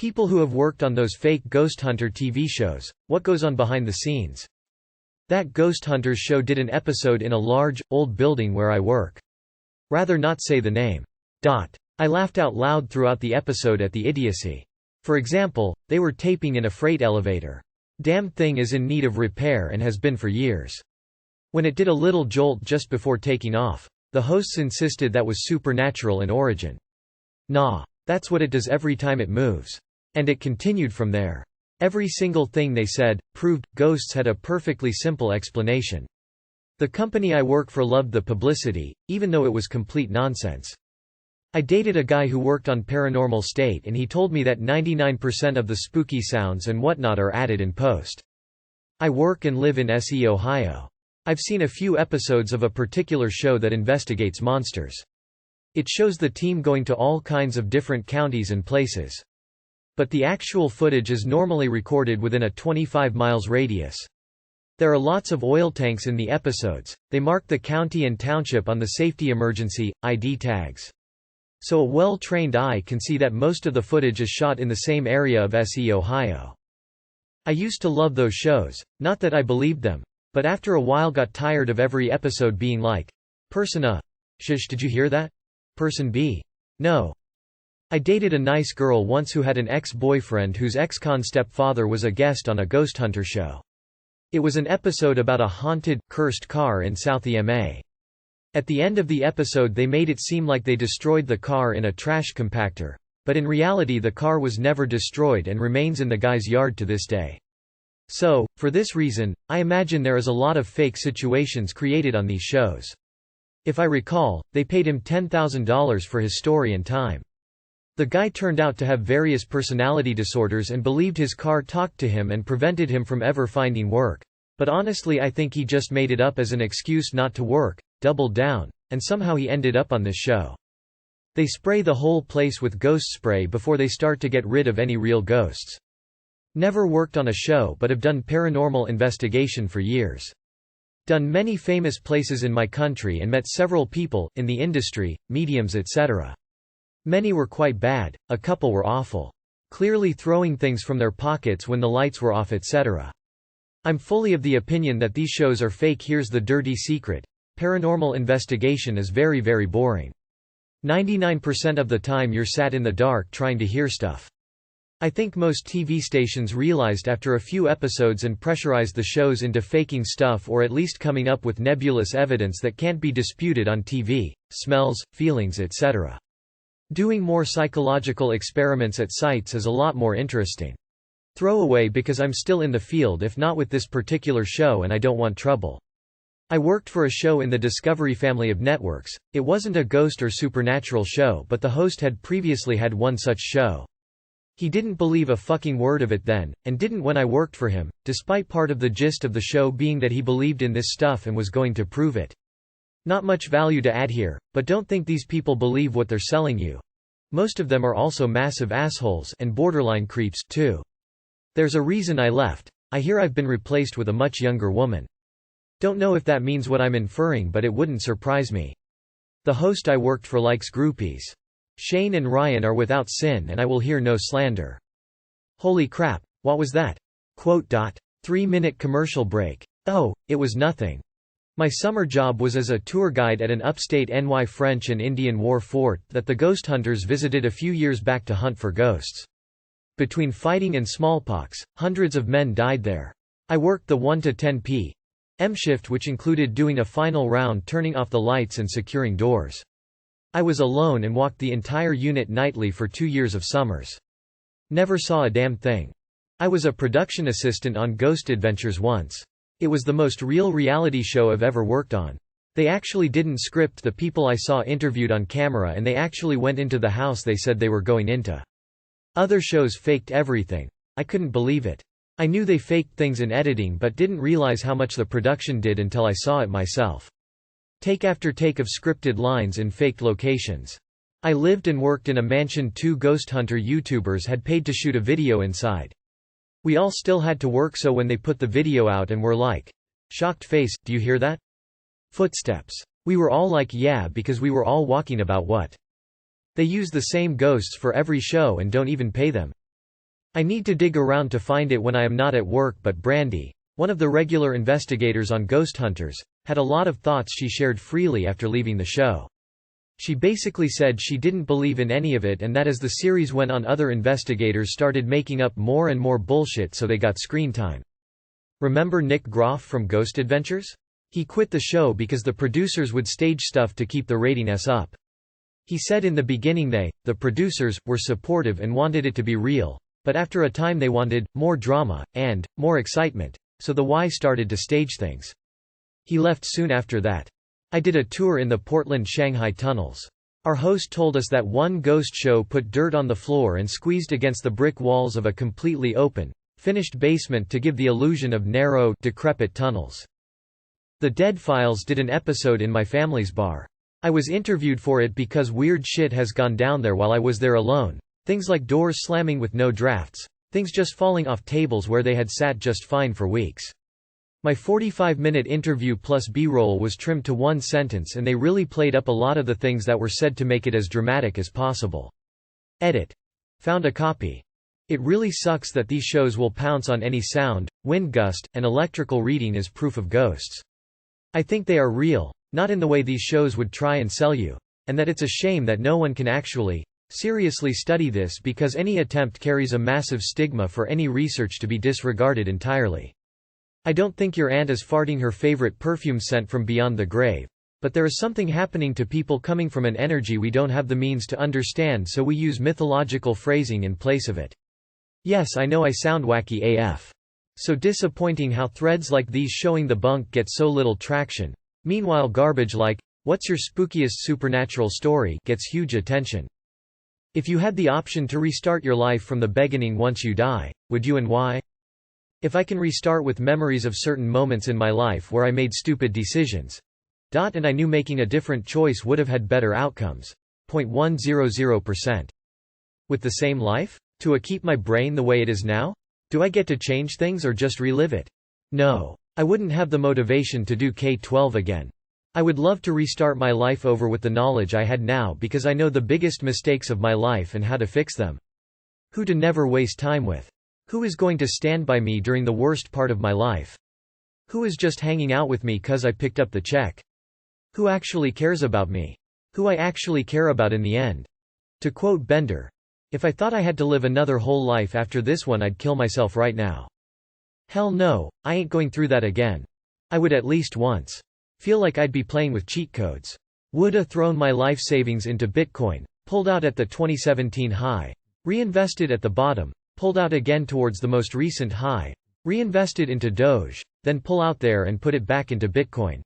People who have worked on those fake ghost hunter TV shows, what goes on behind the scenes? That Ghost Hunters show did an episode in a large, old building where I work. Rather not say the name. I laughed out loud throughout the episode at the idiocy. For example, they were taping in a freight elevator. Damn thing is in need of repair and has been for years. When it did a little jolt just before taking off, the hosts insisted that was supernatural in origin. Nah. That's what it does every time it moves. And it continued from there. Every single thing they said, proved, ghosts had a perfectly simple explanation. The company I work for loved the publicity, even though it was complete nonsense. I dated a guy who worked on Paranormal State and he told me that 99% of the spooky sounds and whatnot are added in post. I work and live in SE, Ohio. I've seen a few episodes of a particular show that investigates monsters. It shows the team going to all kinds of different counties and places. But the actual footage is normally recorded within a 25 miles radius. There are lots of oil tanks in the episodes. They mark the county and township on the safety emergency ID tags. So a well-trained eye can see that most of the footage is shot in the same area of SE, Ohio. I used to love those shows, not that I believed them, but after a while got tired of every episode being like, Person A. Shish, did you hear that? Person B. No. I dated a nice girl once who had an ex-boyfriend whose ex-con stepfather was a guest on a ghost hunter show. It was an episode about a haunted, cursed car in South EMA. At the end of the episode they made it seem like they destroyed the car in a trash compactor, but in reality the car was never destroyed and remains in the guy's yard to this day. So, for this reason, I imagine there is a lot of fake situations created on these shows. If I recall, they paid him $10,000 for his story and time. The guy turned out to have various personality disorders and believed his car talked to him and prevented him from ever finding work. But honestly I think he just made it up as an excuse not to work, doubled down, and somehow he ended up on this show. They spray the whole place with ghost spray before they start to get rid of any real ghosts. Never worked on a show but have done paranormal investigation for years. Done many famous places in my country and met several people, in the industry, mediums etc. Many were quite bad, a couple were awful. Clearly throwing things from their pockets when the lights were off etc. I'm fully of the opinion that these shows are fake. Here's the dirty secret. Paranormal investigation is very boring. 99% of the time you're sat in the dark trying to hear stuff. I think most TV stations realized after a few episodes and pressurized the shows into faking stuff or at least coming up with nebulous evidence that can't be disputed on TV, smells, feelings etc. Doing more psychological experiments at sites is a lot more interesting. Throwaway because I'm still in the field if not with this particular show and I don't want trouble. I worked for a show in the Discovery family of networks. It wasn't a ghost or supernatural show but the host had previously had one such show. He didn't believe a fucking word of it then, and didn't when I worked for him, despite part of the gist of the show being that he believed in this stuff and was going to prove it. Not much value to add here, but don't think these people believe what they're selling you. Most of them are also massive assholes and borderline creeps, too. There's a reason I left. I hear I've been replaced with a much younger woman. Don't know if that means what I'm inferring but it wouldn't surprise me. The host I worked for likes groupies. Shane and Ryan are without sin and I will hear no slander. Holy crap, what was that? 3-minute commercial break. Oh, it was nothing. My summer job was as a tour guide at an upstate NY French and Indian War fort that the ghost hunters visited a few years back to hunt for ghosts. Between fighting and smallpox, hundreds of men died there. I worked the 1 to 10 p.m. shift which included doing a final round turning off the lights and securing doors. I was alone and walked the entire unit nightly for 2 years of summers. Never saw a damn thing. I was a production assistant on Ghost Adventures once. It was the most real reality show I've ever worked on. They actually didn't script the people I saw interviewed on camera and they actually went into the house they said they were going into. Other shows faked everything. I couldn't believe it. I knew they faked things in editing but didn't realize how much the production did until I saw it myself. Take after take of scripted lines in faked locations. I lived and worked in a mansion 2 ghost hunter YouTubers had paid to shoot a video inside. We all still had to work so when they put the video out and were like, shocked face, do you hear that? Footsteps. We were all like yeah because we were all walking about what? They use the same ghosts for every show and don't even pay them. I need to dig around to find it when I am not at work, but Brandy, one of the regular investigators on Ghost Hunters, had a lot of thoughts she shared freely after leaving the show. She basically said she didn't believe in any of it and that as the series went on other investigators started making up more and more bullshit so they got screen time. Remember Nick Groff from Ghost Adventures? He quit the show because the producers would stage stuff to keep the ratings up. He said in the beginning the producers, were supportive and wanted it to be real, but after a time they wanted more drama and more excitement, so the Y started to stage things. He left soon after that. I did a tour in the Portland-Shanghai tunnels. Our host told us that one ghost show put dirt on the floor and squeezed against the brick walls of a completely open, finished basement to give the illusion of narrow, decrepit tunnels. The Dead Files did an episode in my family's bar. I was interviewed for it because weird shit has gone down there while I was there alone. Things like doors slamming with no drafts, things just falling off tables where they had sat just fine for weeks. My 45-minute interview plus B-roll was trimmed to one sentence and they really played up a lot of the things that were said to make it as dramatic as possible. Edit. Found a copy. It really sucks that these shows will pounce on any sound, wind gust, and electrical reading as proof of ghosts. I think they are real, not in the way these shows would try and sell you, and that it's a shame that no one can actually, seriously study this because any attempt carries a massive stigma for any research to be disregarded entirely. I don't think your aunt is farting her favorite perfume scent from beyond the grave, but there is something happening to people coming from an energy we don't have the means to understand, so we use mythological phrasing in place of it. Yes, I know I sound wacky AF. So disappointing how threads like these showing the bunk get so little traction. Meanwhile garbage like, "What's your spookiest supernatural story?" gets huge attention. If you had the option to restart your life from the beginning once you die, would you and why? If I can restart with memories of certain moments in my life where I made stupid decisions, and I knew making a different choice would have had better outcomes. 0.100%. With the same life? To keep my brain the way it is now? Do I get to change things or just relive it? No. I wouldn't have the motivation to do K-12 again. I would love to restart my life over with the knowledge I had now because I know the biggest mistakes of my life and how to fix them. Who to never waste time with. Who is going to stand by me during the worst part of my life? Who is just hanging out with me 'cause I picked up the check? Who actually cares about me? Who I actually care about in the end? To quote Bender, "If I thought I had to live another whole life after this one, I'd kill myself right now." Hell no, I ain't going through that again. I would at least once. Feel like I'd be playing with cheat codes. Woulda thrown my life savings into Bitcoin, pulled out at the 2017 high, reinvested at the bottom, pulled out again towards the most recent high, reinvested into Doge, then pull out there and put it back into Bitcoin.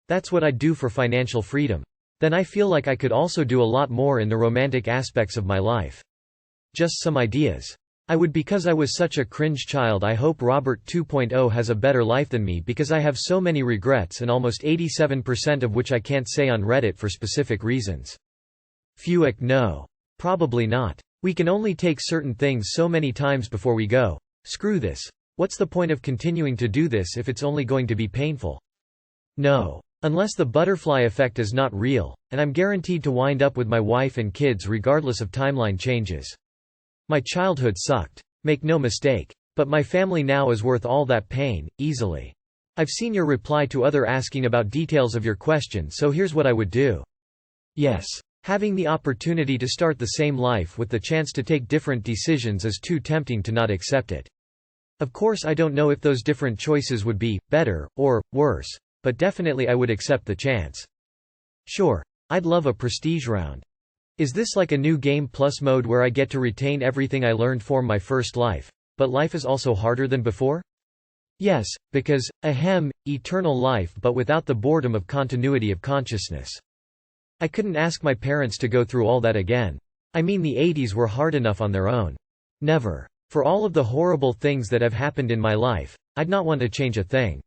That's what I'd do for financial freedom. Then I feel like I could also do a lot more in the romantic aspects of my life. Just some ideas. I would because I was such a cringe child. I hope Robert 2.0 has a better life than me because I have so many regrets and almost 87% of which I can't say on Reddit for specific reasons. Fuick no. Probably not. We can only take certain things so many times before we go, screw this. What's the point of continuing to do this if it's only going to be painful? No. Unless the butterfly effect is not real, and I'm guaranteed to wind up with my wife and kids regardless of timeline changes. My childhood sucked. Make no mistake. But my family now is worth all that pain, easily. I've seen your reply to other asking about details of your question, so here's what I would do. Yes. Having the opportunity to start the same life with the chance to take different decisions is too tempting to not accept it. Of course I don't know if those different choices would be better, or worse, but definitely I would accept the chance. Sure. I'd love a prestige round. Is this like a new Game Plus mode where I get to retain everything I learned from my first life, but life is also harder than before? Yes, because, eternal life but without the boredom of continuity of consciousness. I couldn't ask my parents to go through all that again. I mean the 80s were hard enough on their own. Never. For all of the horrible things that have happened in my life, I'd not want to change a thing.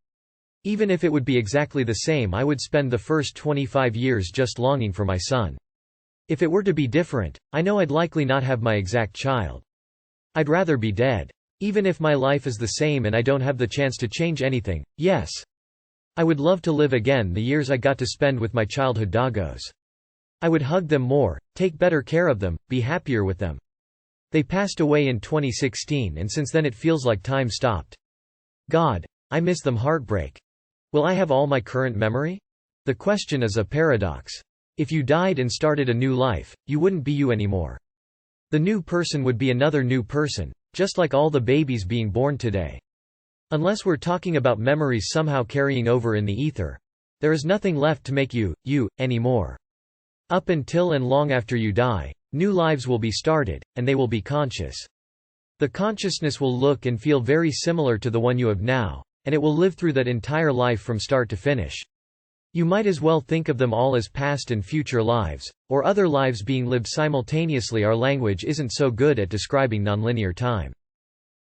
Even if it would be exactly the same, I would spend the first 25 years just longing for my son. If it were to be different, I know I'd likely not have my exact child. I'd rather be dead. Even if my life is the same and I don't have the chance to change anything, yes. I would love to live again the years I got to spend with my childhood doggos. I would hug them more, take better care of them, be happier with them. They passed away in 2016 and since then it feels like time stopped. God. I miss them. Heartbreak. Will I have all my current memory? The question is a paradox. If you died and started a new life, you wouldn't be you anymore. The new person would be another new person, just like all the babies being born today. Unless we're talking about memories somehow carrying over in the ether. There is nothing left to make you, you, anymore. Up until and long after you die, new lives will be started, and they will be conscious. The consciousness will look and feel very similar to the one you have now, and it will live through that entire life from start to finish. You might as well think of them all as past and future lives, or other lives being lived simultaneously. Our language isn't so good at describing nonlinear time.